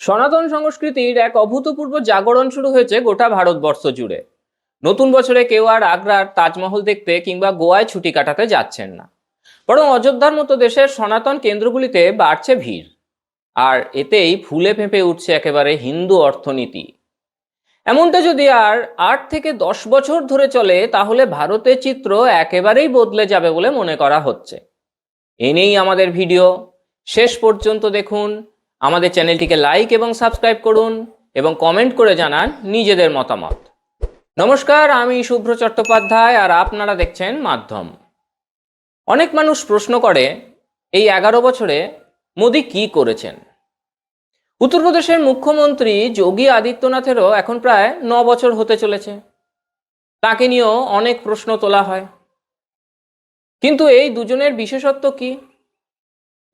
সনাতন সংস্কৃতির এক অভূতপূর্ব জাগরণ শুরু হয়েছে গোটা ভারতবর্ষ জুড়ে। নতুন বছরে কেউ আর আগ্রার তাজমহল দেখতে কিংবা গোয়ায় ছুটি কাটাতে যাচ্ছেন না, বরং অযোধ্যার মতো দেশের সনাতন কেন্দ্রগুলিতে বাড়ছে ভিড়। আর এতেই ফুলে ফেঁপে উঠছে একেবারে হিন্দু অর্থনীতি। এমনটা যদি আর 8 থেকে 10 বছর ধরে চলে, তাহলে ভারতের চিত্র একেবারেই বদলে যাবে বলে মনে করা হচ্ছে। এ নিয়েই আমাদের ভিডিও, শেষ পর্যন্ত দেখুন। আমাদের চ্যানেলটিকে লাইক এবং সাবস্ক্রাইব করুন এবং কমেন্ট করে জানান নিজেদের মতামত। নমস্কার, আমি শুভ্র চট্টোপাধ্যায় আর আপনারা দেখছেন মাধ্যম। অনেক মানুষ প্রশ্ন করে, এই 11 বছরে মোদি কি করেছেন? উত্তরপ্রদেশের মুখ্যমন্ত্রী যোগী আদিত্যনাথেরও এখন প্রায় 9 বছর হতে চলেছে। তাকে নিয়েও অনেক প্রশ্ন তোলা হয়, কিন্তু এই দুজনের বিশেষত্ব কি?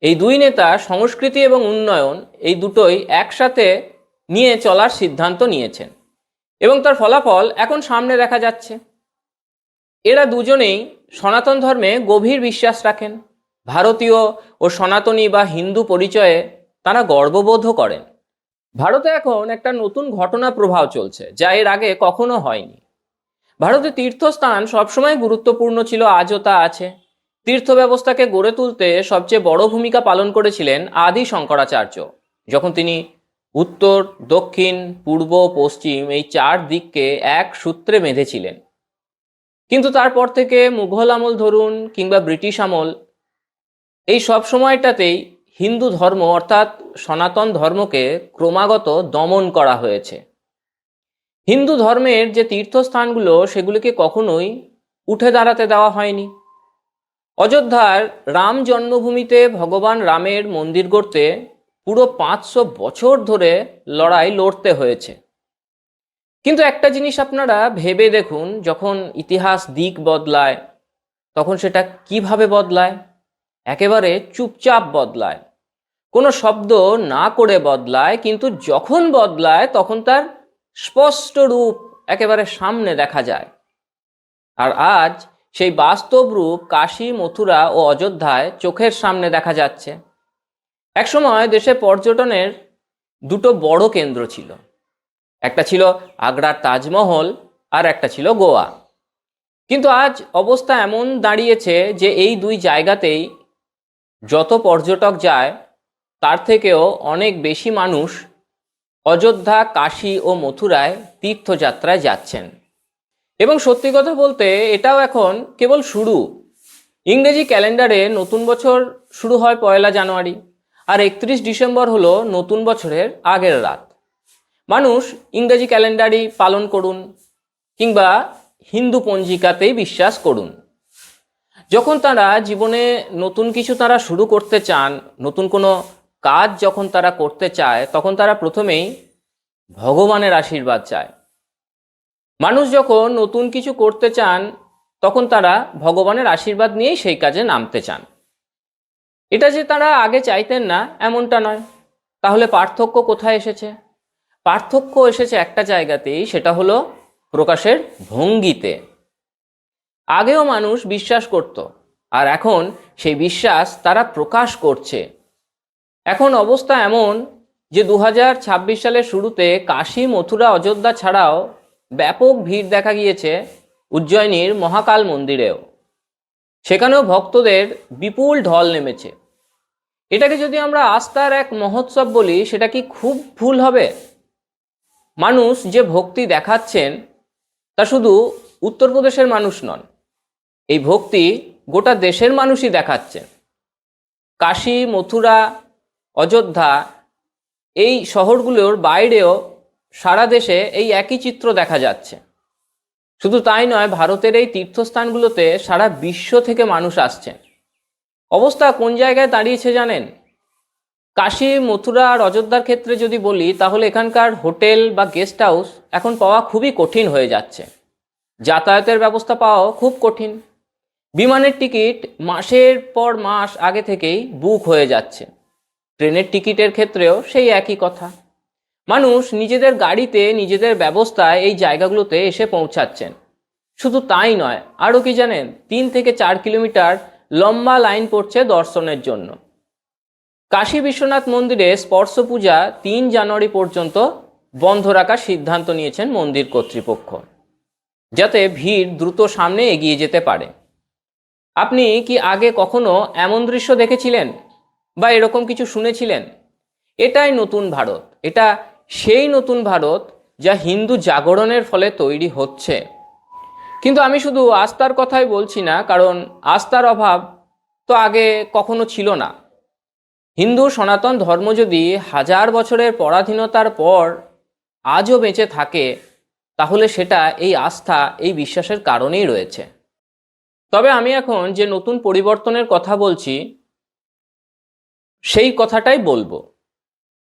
এই দুই নেতা সংস্কৃতি এবং উন্নয়ন এই দুটোই একসাথে নিয়ে চলার সিদ্ধান্ত নিয়েছেন এবং তার ফলাফল এখন সামনে দেখা যাচ্ছে। এরা দুজনেই সনাতন ধর্মে গভীর বিশ্বাস রাখেন। ভারতীয় ও সনাতনী বা হিন্দু পরিচয়ে তারা গর্ববোধও করেন। ভারতে এখন একটা নতুন ঘটনা প্রবাহ চলছে, যা এর আগে কখনো হয়নি। ভারতে তীর্থস্থান সবসময় গুরুত্বপূর্ণ ছিল, আজও তা আছে। তীর্থ ব্যবস্থাকে গড়ে তুলতে সবচেয়ে বড় ভূমিকা পালন করেছিলেন আদি শঙ্করাচার্য, যখন তিনি উত্তর, দক্ষিণ, পূর্ব, পশ্চিম এই 4 দিককে এক সূত্রে বেঁধেছিলেন। কিন্তু তারপর থেকে মুঘল আমল ধরুন কিংবা ব্রিটিশ আমল, এই সব সময়টাতেই হিন্দু ধর্ম অর্থাৎ সনাতন ধর্মকে ক্রমাগত দমন করা হয়েছে। হিন্দু ধর্মের যে তীর্থস্থানগুলো, সেগুলিকে কখনোই উঠে দাঁড়াতে দেওয়া হয়নি। অযোধ্যার রাম জন্মভূমিতে ভগবান রামের মন্দির গড়তে পুরো 500 বছর ধরে লড়াই লড়তে হয়েছে। কিন্তু একটা জিনিস আপনারা ভেবে দেখুন, যখন ইতিহাস দিক বদলায় তখন সেটা কিভাবে বদলায়? একেবারে চুপচাপ বদলায়, কোনো শব্দ না করে বদলায়, কিন্তু যখন বদলায় তখন তার স্পষ্ট রূপ একেবারে সামনে দেখা যায়। আর আজ সেই বাস্তব রূপ কাশী, মথুরা ও অযোধ্যায় চোখের সামনে দেখা যাচ্ছে। একসময় দেশে পর্যটনের দুটো বড় কেন্দ্র ছিল। একটা ছিল আগ্রার তাজমহল, আর একটা ছিল গোয়া। কিন্তু আজ অবস্থা এমন দাঁড়িয়েছে যে এই দুই জায়গাতেই যত পর্যটক যায়, তার থেকেও অনেক বেশি মানুষ অযোধ্যা, কাশী ও মথুরায় তীর্থযাত্রায় যাচ্ছেন। এবং সত্যি কথা বলতে এটাও এখন কেবল শুরু। ইংরেজি ক্যালেন্ডারে নতুন বছর শুরু হয় 1 জানুয়ারি, আর 31 ডিসেম্বর হলো নতুন বছরের আগের রাত। মানুষ ইংরেজি ক্যালেন্ডারই পালন করুন কিংবা হিন্দু পঞ্জিকাতেই বিশ্বাস করুন, যখন তারা জীবনে নতুন কিছু তারা শুরু করতে চান, নতুন কোনো কাজ যখন তারা করতে চায়, তখন তারা প্রথমেই ভগবানের আশীর্বাদ চায়। মানুষ যখন নতুন কিছু করতে চান, তখন তারা ভগবানের আশীর্বাদ নিয়েই সেই কাজে নামতে চান। এটা যে তারা আগে চাইতেন না এমনটা নয়। তাহলে পার্থক্য কোথায় এসেছে? পার্থক্য এসেছে একটা জায়গাতেই, সেটা হলো প্রকাশের ভঙ্গিতে। আগেও মানুষ বিশ্বাস করত, আর এখন সেই বিশ্বাস তারা প্রকাশ করছে। এখন অবস্থা এমন যে 2026 সালের শুরুতে কাশী, মথুরা, অযোধ্যা ছাড়াও ব্যাপক ভিড় দেখা গিয়েছে উজ্জয়িনীর মহাকাল মন্দিরেও। সেখানেও ভক্তদের বিপুল ঢল নেমেছে। এটাকে যদি আমরা আস্থার এক মহোৎসব বলি, সেটা কি খুব ভুল হবে? মানুষ যে ভক্তি দেখাচ্ছেন তা শুধু উত্তরপ্রদেশের মানুষ নন, এই ভক্তি গোটা দেশের মানুষই দেখাচ্ছেন। কাশী, মথুরা, অযোধ্যা এই শহরগুলোর বাইরেও সারা দেশে এই একই চিত্র দেখা যাচ্ছে। শুধু তাই নয়, ভারতের এই তীর্থস্থানগুলোতে সারা বিশ্ব থেকে মানুষ আসছেন। অবস্থা কোন জায়গায় দাঁড়িয়েছে জানেন? কাশী, মথুরা আর অযোধ্যার ক্ষেত্রে যদি বলি, তাহলে এখানকার হোটেল বা গেস্ট হাউস এখন পাওয়া খুবই কঠিন হয়ে যাচ্ছে। যাতায়াতের ব্যবস্থা পাওয়াও খুব কঠিন। বিমানের টিকিট মাসের পর মাস আগে থেকেই বুক হয়ে যাচ্ছে। ট্রেনের টিকিটের ক্ষেত্রেও সেই একই কথা। মানুষ নিজেদের গাড়িতে, নিজেদের ব্যবস্থায় এই জায়গাগুলোতে এসে পৌঁছাচ্ছেন। শুধু তাই নয়, আরও কি জানেন? 3 থেকে 4 কিলোমিটার লম্বা লাইন পড়ছে দর্শনের জন্য। কাশী বিশ্বনাথ মন্দিরে স্পর্শ পূজা 3 জানুয়ারি পর্যন্ত বন্ধ রাখার সিদ্ধান্ত নিয়েছেন মন্দির কর্তৃপক্ষ, যাতে ভিড় দ্রুত সামনে এগিয়ে যেতে পারে। আপনি কি আগে কখনো এমন দৃশ্য দেখেছিলেন বা এরকম কিছু শুনেছিলেন? এটাই নতুন ভারত। এটা সেই নতুন ভারত যা হিন্দু জাগরণের ফলে তৈরি হচ্ছে। কিন্তু আমি শুধু আস্থার কথাই বলছি না, কারণ আস্থার অভাব তো আগে কখনো ছিল না। হিন্দু সনাতন ধর্ম যদি 1000 বছরের পরাধীনতার পর আজও বেঁচে থাকে, তাহলে সেটা এই আস্থা, এই বিশ্বাসের কারণেই রয়েছে। তবে আমি এখন যে নতুন পরিবর্তনের কথা বলছি, সেই কথাটাই বলবো।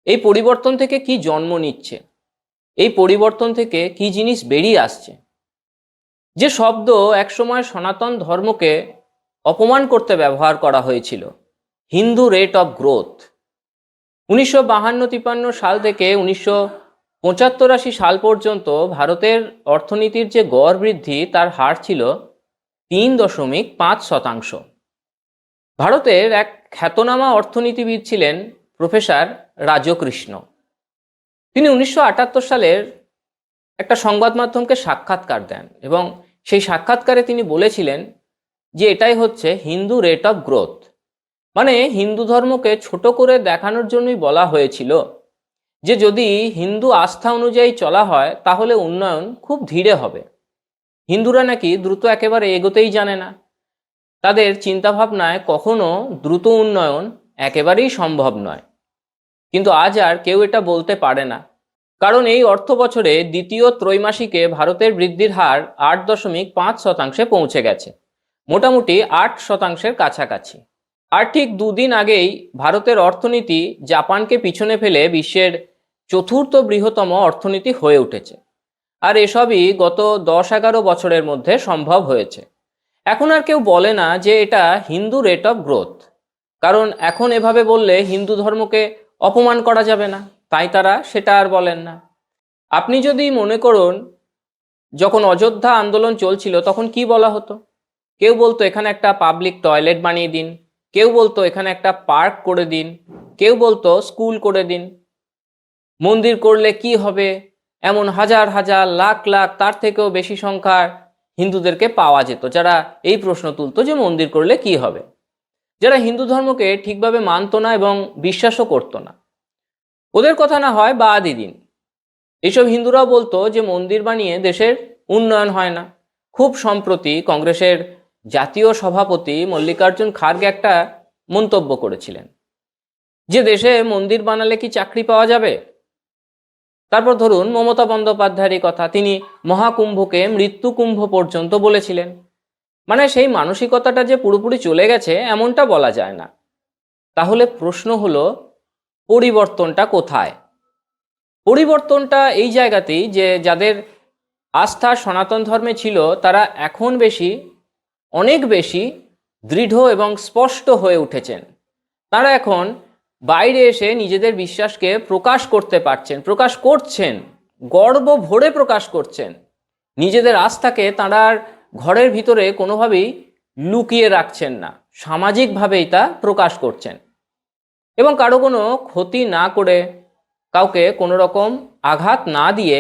এই পরিবর্তন থেকে কি জন্ম নিচ্ছে, এই পরিবর্তন থেকে কি জিনিস বেরিয়ে আসছে। যে শব্দ একসময় সনাতন ধর্মকে অপমান করতে ব্যবহার করা হয়েছিল, হিন্দু রেট অফ গ্রোথ, 1952-53 সাল থেকে 1975-80 সাল পর্যন্ত ভারতের অর্থনীতির যে গড় বৃদ্ধি, তার হার ছিল 3.5%। ভারতের এক খ্যাতনামা অর্থনীতিবিদ ছিলেন প্রফেসর রাজকৃষ্ণ। তিনি 1978 সালের একটা সংবাদ মাধ্যমকে সাক্ষাৎকার দেন এবং সেই সাক্ষাৎকারে তিনি বলেছিলেন যে এটাই হচ্ছে হিন্দু রেট অফ গ্রোথ। মানে হিন্দু ধর্মকে ছোট করে দেখানোর জন্যই বলা হয়েছিল যে যদি হিন্দু আস্থা অনুযায়ী চলা হয় তাহলে উন্নয়ন খুব ধীরে হবে। হিন্দুরা নাকি দ্রুত একেবারে এগোতেই জানে না, তাদের চিন্তাভাবনায় কখনো দ্রুত উন্নয়ন একেবারেই সম্ভব নয়। কিন্তু আজ আর কেউ এটা বলতে পারে না, কারণ এই অর্থ বছরে দ্বিতীয় ত্রৈমাসিকে ভারতের বৃদ্ধির হার 8.5% পৌঁছে গেছে, মোটামুটি 8%-এর কাছাকাছি। আর ঠিক দুদিন আগেই ভারতের অর্থনীতি জাপানকে পিছনে ফেলে বিশ্বের 4র্থ বৃহত্তম অর্থনীতি হয়ে উঠেছে। আর এসবই গত 10-11 বছরের মধ্যে সম্ভব হয়েছে। এখন আর কেউ বলে না যে এটা হিন্দু রেট অফ গ্রোথ, কারণ এখন এভাবে বললে হিন্দু ধর্মকে অপমান করা যাবে না, তাই তারা সেটা আর বলেন না। আপনি যদি মনে করুন, যখন অযোধ্যা আন্দোলন চলছিল তখন কি বলা হতো? কেউ বলতো এখানে একটা পাবলিক টয়লেট বানিয়ে দিন, কেউ বলতো এখানে একটা পার্ক করে দিন, কেউ বলতো স্কুল করে দিন। মন্দির করলে কি হবে, এমন হাজার হাজার লাখ লাখ তার থেকেও বেশি সংখ্যার হিন্দুদেরকে পাওয়া যেত যারা এই প্রশ্ন তুলতো যে মন্দির করলে কি হবে, যারা হিন্দু ধর্মকে ঠিকভাবে মানত না এবং বিশ্বাসও করতো না। ওদের কথা না হয় বাদই দিন, এইসব হিন্দুরাও বলতো যে মন্দির বানিয়ে দেশের উন্নয়ন হয় না। খুব সম্প্রতি কংগ্রেসের জাতীয় সভাপতি মল্লিকার্জুন খার্গে একটা মন্তব্য করেছিলেন যে দেশে মন্দির বানালে কি চাকরি পাওয়া যাবে। তারপর ধরুন মমতা বন্দ্যোপাধ্যায়ের কথা, তিনি মহাকুম্ভকে মৃত্যু কুম্ভ পর্যন্ত বলেছিলেন। মানে সেই মানসিকতাটা যে পুরোপুরি চলে গেছে এমনটা বলা যায় না। তাহলে প্রশ্ন হলো, পরিবর্তনটা কোথায়? পরিবর্তনটা এই জায়গাতেই যে যাদের আস্থা সনাতন ধর্মে ছিল তারা এখন অনেক বেশি দৃঢ় এবং স্পষ্ট হয়ে উঠেছেন। তারা এখন বাইরে এসে নিজেদের বিশ্বাসকে প্রকাশ করতে পারছেন, প্রকাশ করছেন, গর্ব ভরে প্রকাশ করছেন। নিজেদের আস্থাকে তারা আর ঘরের ভিতরে কোনোভাবেই লুকিয়ে রাখছেন না, সামাজিকভাবেই তা প্রকাশ করছেন এবং কারো কোনো ক্ষতি না করে, কাউকে কোনো রকম আঘাত না দিয়ে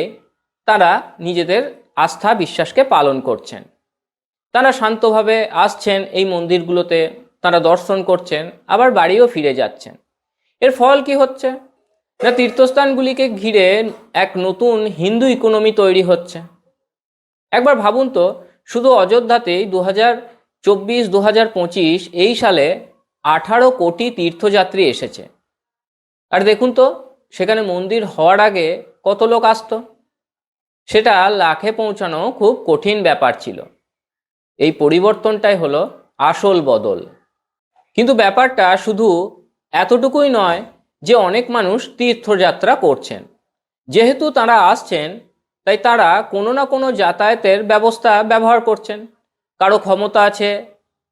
তারা নিজেদের আস্থা বিশ্বাসকে পালন করছেন। তারা শান্তভাবে আসছেন এই মন্দিরগুলোতে, তারা দর্শন করছেন, আবার বাড়িও ফিরে যাচ্ছেন। এর ফল কি হচ্ছে না, তীর্থস্থানগুলিকে ঘিরে এক নতুন হিন্দু ইকোনমি তৈরি হচ্ছে। একবার ভাবুন তো, শুধু অযোধ্যাতেই 2024-2025 এই সালে 18 কোটি তীর্থযাত্রী এসেছে। আর দেখুন তো সেখানে মন্দির হওয়ার আগে কত লোক আসতো। সেটা লাখে পৌঁছানো খুব কঠিন ব্যাপার ছিল। এই পরিবর্তনটাই হলো আসল বদল। কিন্তু ব্যাপারটা শুধু এতটুকুই নয় যে অনেক মানুষ তীর্থযাত্রা করছেন। যেহেতু তারা আসছেন, তাই তারা কোনো না কোনো যাতায়াতের ব্যবস্থা ব্যবহার করছেন। কারো ক্ষমতা আছে,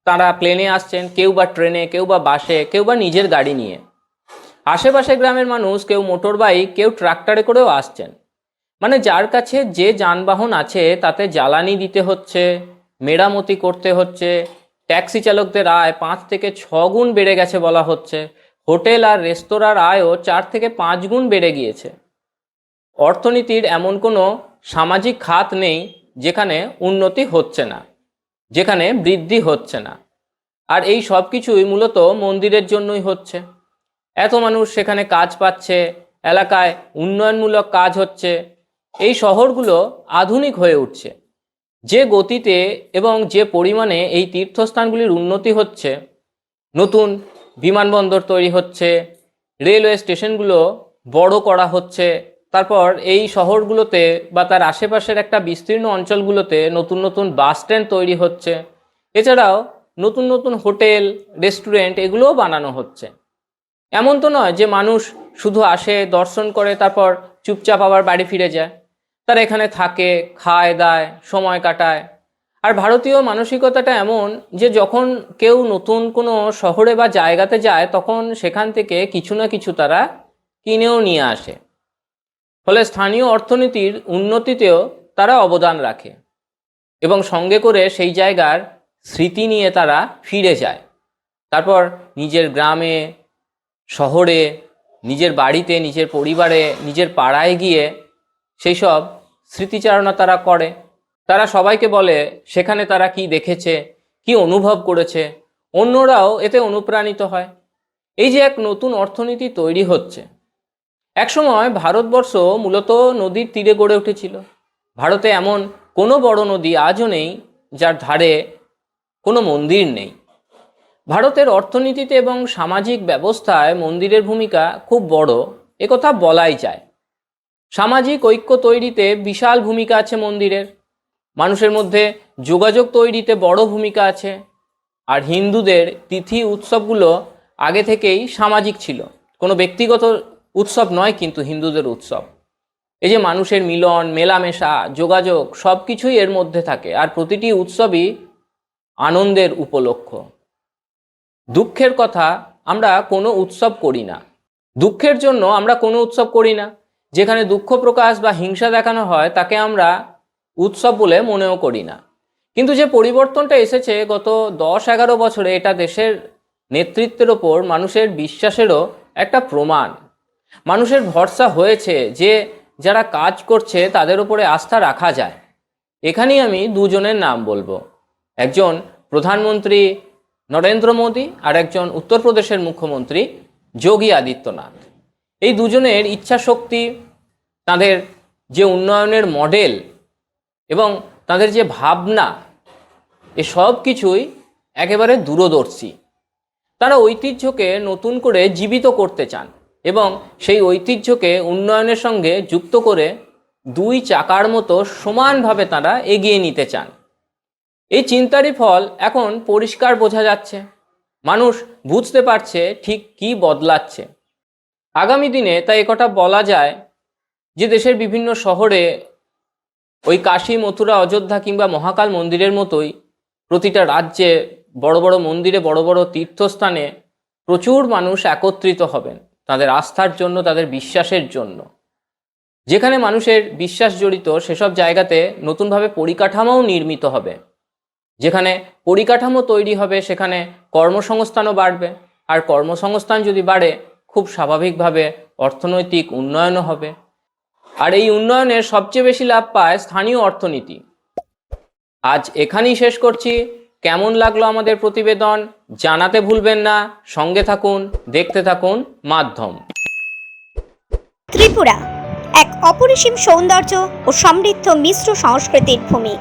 তারা প্লেনে আসছেন, কেউ বা ট্রেনে, কেউ বা বাসে, কেউ বা নিজের গাড়ি নিয়ে। আশেপাশে গ্রামের মানুষ কেউ মোটর বাইক, কেউ ট্রাক্টরে করেও আসছেন। মানে যার কাছে যে যানবাহন আছে তাতে জ্বালানি দিতে হচ্ছে, মেরামতি করতে হচ্ছে, ট্যাক্সি চালকদের আয় 5 থেকে 6 গুণ বেড়ে গেছে বলা হচ্ছে। হোটেল আর রেস্তোরাঁর আয়ও 4 থেকে 5 গুণ বেড়ে গিয়েছে। অর্থনীতির এমন কোনো সামাজিক খাত নেই যেখানে উন্নতি হচ্ছে না, যেখানে বৃদ্ধি হচ্ছে না। আর এই সব কিছুই মূলত মন্দিরের জন্যই হচ্ছে। এত মানুষ সেখানে কাজ পাচ্ছে, এলাকায় উন্নয়নমূলক কাজ হচ্ছে, এই শহরগুলো আধুনিক হয়ে উঠছে। যে গতিতে এবং যে পরিমাণে এই তীর্থস্থানগুলির উন্নতি হচ্ছে, নতুন বিমানবন্দর তৈরি হচ্ছে, রেলওয়ে স্টেশনগুলো বড় করা হচ্ছে, তারপর এই শহরগুলোতে বা তার আশেপাশের একটা বিস্তীর্ণ অঞ্চলগুলোতে নতুন নতুন বাস স্ট্যান্ড তৈরি হচ্ছে, এছাড়াও নতুন নতুন হোটেল, রেস্টুরেন্ট এগুলোও বানানো হচ্ছে। এমন তো নয় যে মানুষ শুধু আসে, দর্শন করে, তারপর চুপচাপ আবার বাড়ি ফিরে যায়। তারা এখানে থাকে, খায় দায়, সময় কাটায়। আর ভারতীয় মানসিকতাটা এমন যে যখন কেউ নতুন কোনো শহরে বা জায়গাতে যায়, তখন সেখান থেকে কিছু না কিছু তারা কিনেও নিয়ে আসে। ফলে স্থানীয় অর্থনীতির উন্নতিতেও তারা অবদান রাখে এবং সঙ্গে করে সেই জায়গার স্মৃতি নিয়ে তারা ফিরে যায়। তারপর নিজের গ্রামে, শহরে, নিজের বাড়িতে, নিজের পরিবারে, নিজের পাড়ায় গিয়ে সেই সব স্মৃতিচারণা তারা করে। তারা সবাইকে বলে সেখানে তারা কি দেখেছে, কি অনুভব করেছে। অন্যরাও এতে অনুপ্রাণিত হয়। এই যে এক নতুন অর্থনীতি তৈরি হচ্ছে। একসময় ভারতবর্ষ মূলত নদীর তীরে গড়ে উঠেছিল। ভারতে এমন কোনো বড় নদী আজও নেই যার ধারে কোনো মন্দির নেই। ভারতের অর্থনীতিতে এবং সামাজিক ব্যবস্থায় মন্দিরের ভূমিকা খুব বড়, একথা বলাই যায়। সামাজিক ঐক্য তৈরিতে বিশাল ভূমিকা আছে মন্দিরের। মানুষের মধ্যে যোগাযোগ তৈরিতে বড় ভূমিকা আছে। আর হিন্দুদের তিথি উৎসবগুলো আগে থেকেই সামাজিক ছিল, কোনো ব্যক্তিগত উৎসব নয় কিন্তু হিন্দুদের উৎসব। এই যে মানুষের মিলন, মেলামেশা, যোগাযোগ সব কিছুই এর মধ্যে থাকে। আর প্রতিটি উৎসবই আনন্দের উপলক্ষ। দুঃখের কথা আমরা কোনো উৎসব করি না, দুঃখের জন্য আমরা কোনো উৎসব করি না। যেখানে দুঃখ প্রকাশ বা হিংসা দেখানো হয় তাকে আমরা উৎসব বলে মনেও করি না। কিন্তু যে পরিবর্তনটা এসেছে গত 10-11 বছরে, এটা দেশের নেতৃত্বের ওপর মানুষের বিশ্বাসেরও একটা প্রমাণ। মানুষের ভরসা হয়েছে যে যারা কাজ করছে তাদের উপরে আস্থা রাখা যায়। এখানেই আমি দুজনের নাম বলবো। একজন প্রধানমন্ত্রী নরেন্দ্র মোদী আর একজন উত্তরপ্রদেশের মুখ্যমন্ত্রী যোগী আদিত্যনাথ। এই দুজনের ইচ্ছাশক্তি, তাদের যে উন্নয়নের মডেল এবং তাদের যে ভাবনা, এসব কিছুই একেবারে দূরদর্শী। তারা ঐতিহ্যকে নতুন করে জীবিত করতে চান এবং সেই ঐতিহ্যকে উন্নয়নের সঙ্গে যুক্ত করে দুই চাকার মতো সমানভাবে তারা এগিয়ে নিতে চান। এই চিন্তারই ফল এখন পরিষ্কার বোঝা যাচ্ছে। মানুষ বুঝতে পারছে ঠিক কি বদলাচ্ছে। আগামী দিনে তাই একথা বলা যায় যে দেশের বিভিন্ন শহরে ওই কাশী, মথুরা, অযোধ্যা কিংবা মহাকাল মন্দিরের মতোই প্রতিটা রাজ্যে বড় বড় মন্দিরে, বড় বড় তীর্থস্থানে প্রচুর মানুষ একত্রিত হবেন তাদের আস্থার জন্য, তাদের বিশ্বাসের জন্য। যেখানে মানুষের বিশ্বাস জড়িত সেসব জায়গাতে নতুনভাবে পরিকাঠামোও নির্মিত হবে। যেখানে পরিকাঠামো তৈরি হবে সেখানে কর্মসংস্থানও বাড়বে। আর কর্মসংস্থান যদি বাড়ে, খুব স্বাভাবিকভাবে অর্থনৈতিক উন্নয়নও হবে। আর এই উন্নয়নের সবচেয়ে বেশি লাভ পায় স্থানীয় অর্থনীতি। আজ এখানেই শেষ করছি। কেমন লাগলো আমাদের প্রতিবেদন জানাতে ভুলবেন না। সঙ্গে থাকুন, দেখতে থাকুন মাধ্যম। ত্রিপুরা এক অপরিসীম সৌন্দর্য ও সমৃদ্ধ মিশ্র সংস্কৃতির ভূমি।